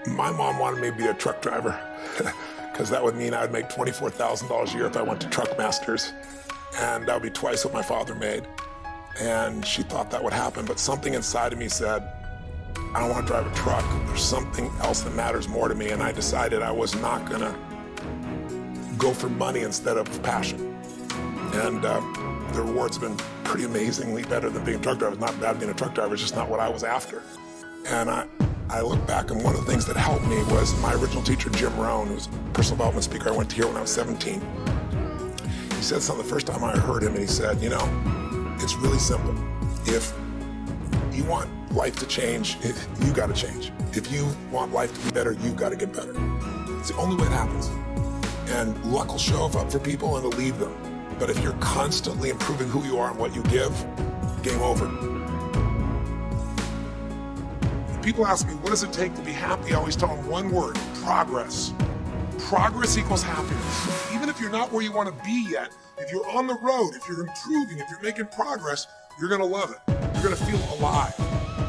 My mom wanted me to be a truck driver because that would mean I'd make $24,000 a year if I went to Truck Masters, and that would be twice what my father made. And she thought that would happen, but something inside of me said, I don't want to drive a truck. There's something else that matters more to me, and I decided I was not gonna go for money instead of passion. And the rewards have been pretty amazingly better than being a truck driver. It's not bad being a truck driver, it's just not what I was after. And I look back, and one of the things that helped me was my original teacher, Jim Rohn, who's a personal development speaker I went to hear when I was 17. He said something the first time I heard him, and he said, you know, it's really simple. If you want life to change, you gotta change. If you want life to be better, you gotta get better. It's the only way it happens. And luck will show up for people and it'll leave them. But if you're constantly improving who you are and what you give, game over. When people ask me, what does it take to be happy? I always tell them one word, progress. Progress equals happiness. Even if you're not where you want to be yet, if you're on the road, if you're improving, if you're making progress, you're gonna love it. You're gonna feel alive.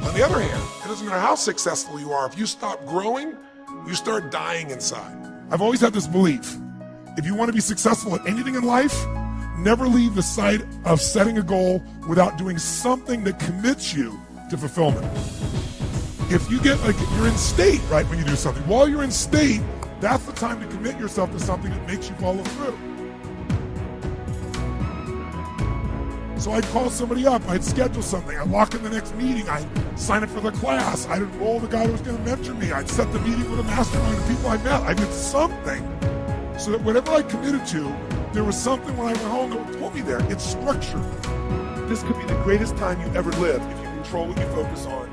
On the other hand, it doesn't matter how successful you are, if you stop growing, you start dying inside. I've always had this belief, if you want to be successful at anything in life, never leave the sight of setting a goal without doing something that commits you to fulfillment. If you get, like, you're in state, right, when you do something. While you're in state, that's the time to commit yourself to something that makes you follow through. So I'd call somebody up, I'd schedule something, I'd lock in the next meeting, I'd sign up for the class, I'd enroll the guy who was gonna mentor me, I'd set the meeting with a mastermind of people I met. I did something so that whatever I committed to, there was something when I went home that would pull me there. It's structured. This could be the greatest time you ever live if you control what you focus on,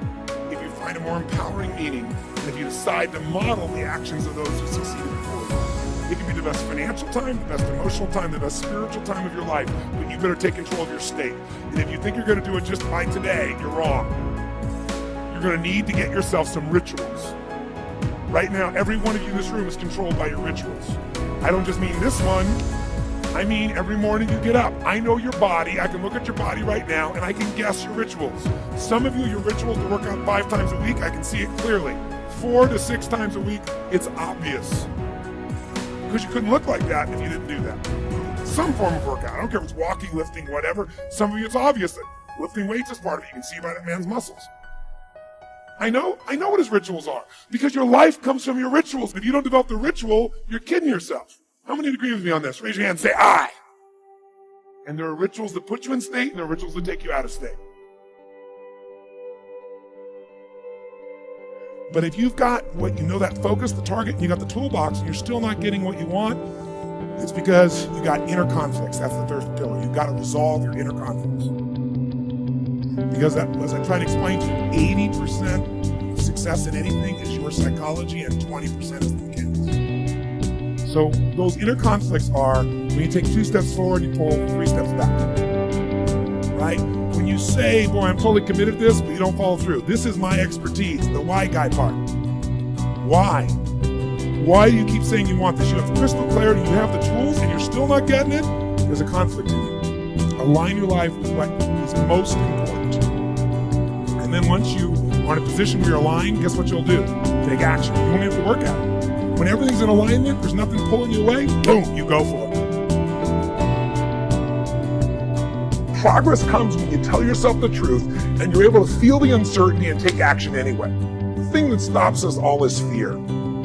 if you find a more empowering meaning, and if you decide to model the actions of those who succeeded before you. It can be the best financial time, the best emotional time, the best spiritual time of your life, but you better take control of your state. And if you think you're gonna do it just by today, you're wrong. You're gonna need to get yourself some rituals. Right now, every one of you in this room is controlled by your rituals. I don't just mean this one, I mean every morning you get up. I know your body, I can look at your body right now, and I can guess your rituals. Some of you, your rituals to work out 5 times a week, I can see it clearly. 4 to 6 times a week, it's obvious. Because you couldn't look like that if you didn't do that. Some form of workout, I don't care if it's walking, lifting, whatever. Some of you, it's obvious that lifting weights is part of it. You can see by that man's muscles. I know what his rituals are, because your life comes from your rituals. If you don't develop the ritual, you're kidding yourself. How many agree with me on this? Raise your hand and say, I. And there are rituals that put you in state, and there are rituals that take you out of state. But if you've got what you know, that focus, the target, and you got the toolbox, and you're still not getting what you want, it's because you got inner conflicts. That's the third pillar. You've got to resolve your inner conflicts. Because as I try to explain to you, 80% of success in anything is your psychology, and 20% is the mechanics. So those inner conflicts are when you take 2 steps forward, you pull 3 steps back. Right? When you say, boy, I'm totally committed to this, but you don't follow through. This is my expertise, the why guy part. Why? Why do you keep saying you want this? You have crystal clarity, you have the tools, and you're still not getting it? There's a conflict in you. Align your life with what is most important. And then once you are in a position where you're aligned, guess what you'll do? Take action. You won't have to work at it. When everything's in alignment, there's nothing pulling you away, boom, you go for it. Progress comes when you tell yourself the truth and you're able to feel the uncertainty and take action anyway. The thing that stops us all is fear.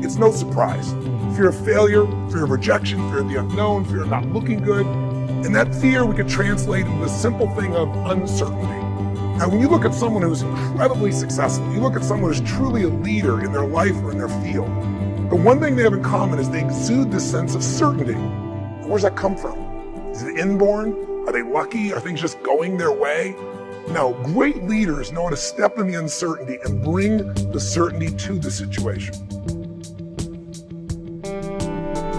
It's no surprise. Fear of failure, fear of rejection, fear of the unknown, fear of not looking good. And that fear we could translate into the simple thing of uncertainty. Now, when you look at someone who's incredibly successful, you look at someone who's truly a leader in their life or in their field, the one thing they have in common is they exude this sense of certainty. Where's that come from? Is it inborn? Are they lucky? Are things just going their way? No, great leaders know how to step in the uncertainty and bring the certainty to the situation.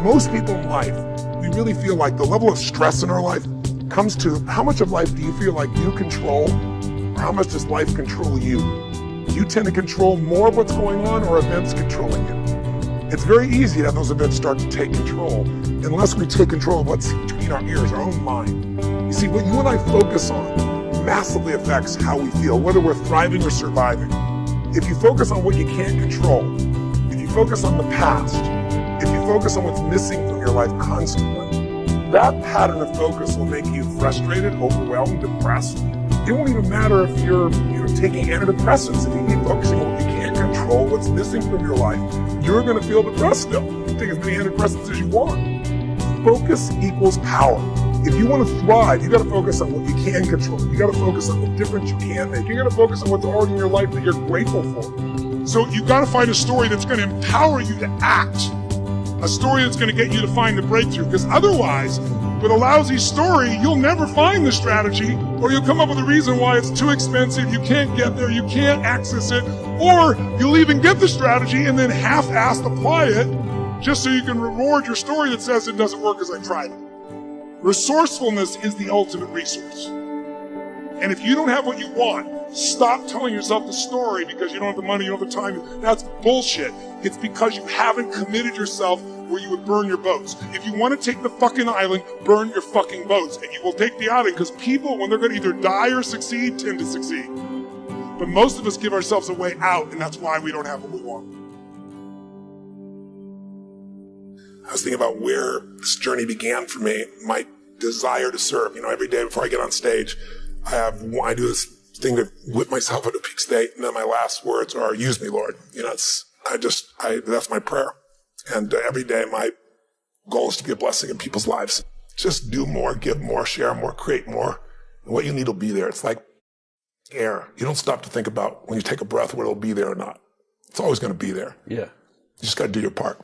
Most people in life, we really feel like the level of stress in our life comes to how much of life do you feel like you control, or how much does life control you? You tend to control more of what's going on, or events controlling you. It's very easy to have those events start to take control, unless we take control of what's between our ears, our own mind. You see, what you and I focus on massively affects how we feel, whether we're thriving or surviving. If you focus on what you can't control, if you focus on the past, if you focus on what's missing from your life constantly, that pattern of focus will make you frustrated, overwhelmed, depressed. It won't even matter if you're taking antidepressants. If you keep focusing on what you can't control, what's missing from your life, you're going to feel depressed still. You can take as many antidepressants as you want. Focus equals power. If you want to thrive, you got to focus on what you can control. You got to focus on the difference you can make. You got to focus on what's already in your life that you're grateful for. So you got to find a story that's going to empower you to act. A story that's going to get you to find the breakthrough. Because otherwise, with a lousy story, you'll never find the strategy, or you'll come up with a reason why it's too expensive, you can't get there, you can't access it, or you'll even get the strategy and then half-assed apply it just so you can reward your story that says it doesn't work because I tried it. Resourcefulness is the ultimate resource. And if you don't have what you want, stop telling yourself the story because you don't have the money, you don't have the time. That's bullshit. It's because you haven't committed yourself where you would burn your boats. If you want to take the fucking island, burn your fucking boats. And you will take the island because people, when they're going to either die or succeed, tend to succeed. But most of us give ourselves a way out, and that's why we don't have what we want. I was thinking about where this journey began for me, my desire to serve. Every day before I get on stage, I do this thing to whip myself into a peak state, and then my last words are, "Use me, Lord." That's my prayer. And every day my goal is to be a blessing in people's lives. Just do more, give more, share more, create more. And what you need will be there. It's like air. You don't stop to think about when you take a breath whether it'll be there or not. It's always going to be there. Yeah. You just got to do your part.